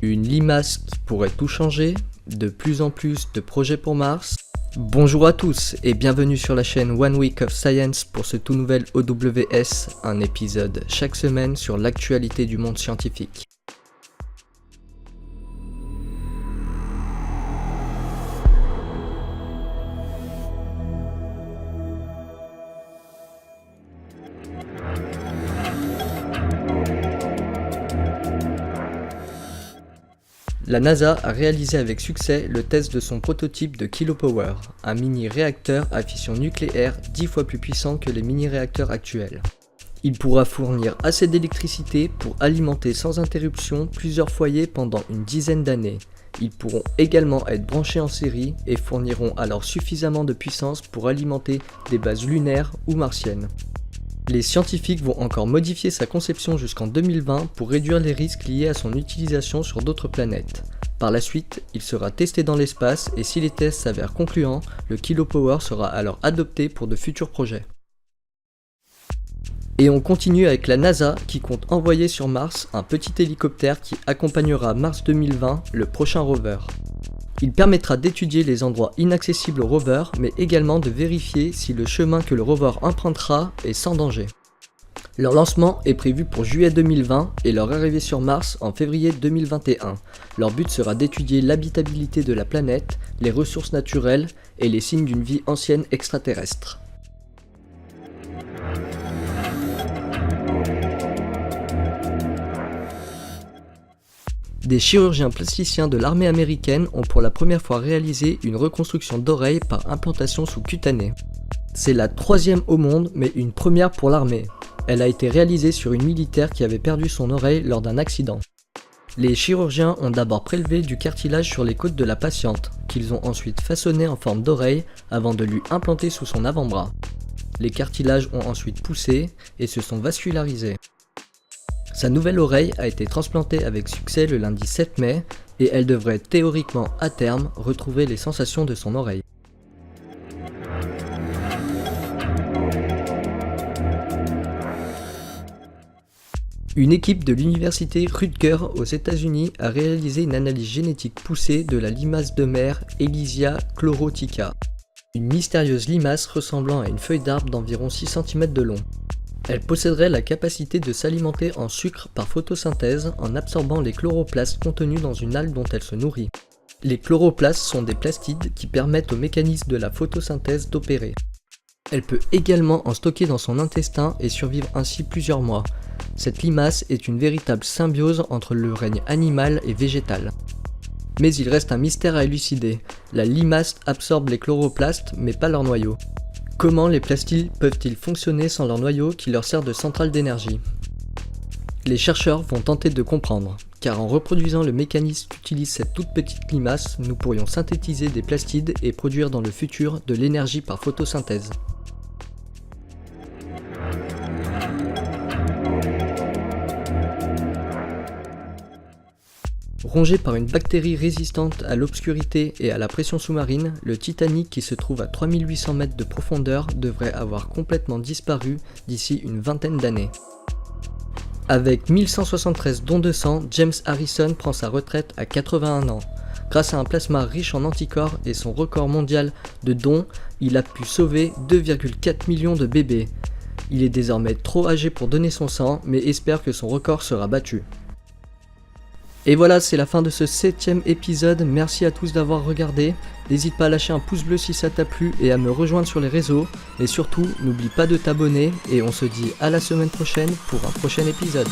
Une limace qui pourrait tout changer, de plus en plus de projets pour Mars. Bonjour à tous et bienvenue sur la chaîne One Week of Science pour ce tout nouvel OWS, un épisode chaque semaine sur l'actualité du monde scientifique. La NASA a réalisé avec succès le test de son prototype de Kilopower, un mini-réacteur à fission nucléaire 10 fois plus puissant que les mini-réacteurs actuels. Il pourra fournir assez d'électricité pour alimenter sans interruption plusieurs foyers pendant une dizaine d'années. Ils pourront également être branchés en série et fourniront alors suffisamment de puissance pour alimenter des bases lunaires ou martiennes. Les scientifiques vont encore modifier sa conception jusqu'en 2020 pour réduire les risques liés à son utilisation sur d'autres planètes. Par la suite, il sera testé dans l'espace et si les tests s'avèrent concluants, le Kilopower sera alors adopté pour de futurs projets. Et on continue avec la NASA qui compte envoyer sur Mars un petit hélicoptère qui accompagnera Mars 2020, le prochain rover. Il permettra d'étudier les endroits inaccessibles au rover, mais également de vérifier si le chemin que le rover empruntera est sans danger. Leur lancement est prévu pour juillet 2020 et leur arrivée sur Mars en février 2021. Leur but sera d'étudier l'habitabilité de la planète, les ressources naturelles et les signes d'une vie ancienne extraterrestre. Des chirurgiens plasticiens de l'armée américaine ont pour la première fois réalisé une reconstruction d'oreille par implantation sous-cutanée. C'est la troisième au monde, mais une première pour l'armée. Elle a été réalisée sur une militaire qui avait perdu son oreille lors d'un accident. Les chirurgiens ont d'abord prélevé du cartilage sur les côtes de la patiente, qu'ils ont ensuite façonné en forme d'oreille avant de lui implanter sous son avant-bras. Les cartilages ont ensuite poussé et se sont vascularisés. Sa nouvelle oreille a été transplantée avec succès le lundi 7 mai et elle devrait théoriquement à terme retrouver les sensations de son oreille. Une équipe de l'université Rutgers aux États-Unis a réalisé une analyse génétique poussée de la limace de mer Elysia chlorotica, une mystérieuse limace ressemblant à une feuille d'arbre d'environ 6 cm de long. Elle posséderait la capacité de s'alimenter en sucre par photosynthèse en absorbant les chloroplastes contenus dans une algue dont elle se nourrit. Les chloroplastes sont des plastides qui permettent au mécanisme de la photosynthèse d'opérer. Elle peut également en stocker dans son intestin et survivre ainsi plusieurs mois. Cette limace est une véritable symbiose entre le règne animal et végétal. Mais il reste un mystère à élucider. La limace absorbe les chloroplastes mais pas leur noyau. Comment les plastides peuvent-ils fonctionner sans leur noyau qui leur sert de centrale d'énergie? Les chercheurs vont tenter de comprendre, car en reproduisant le mécanisme qu'utilise cette toute petite limace, nous pourrions synthétiser des plastides et produire dans le futur de l'énergie par photosynthèse. Rongé par une bactérie résistante à l'obscurité et à la pression sous-marine, le Titanic qui se trouve à 3800 mètres de profondeur devrait avoir complètement disparu d'ici une vingtaine d'années. Avec 1173 dons de sang, James Harrison prend sa retraite à 81 ans. Grâce à un plasma riche en anticorps et son record mondial de dons, il a pu sauver 2,4 millions de bébés. Il est désormais trop âgé pour donner son sang, mais espère que son record sera battu. Et voilà, c'est la fin de ce 7e épisode, merci à tous d'avoir regardé, n'hésite pas à lâcher un pouce bleu si ça t'a plu et à me rejoindre sur les réseaux, et surtout n'oublie pas de t'abonner et on se dit à la semaine prochaine pour un prochain épisode.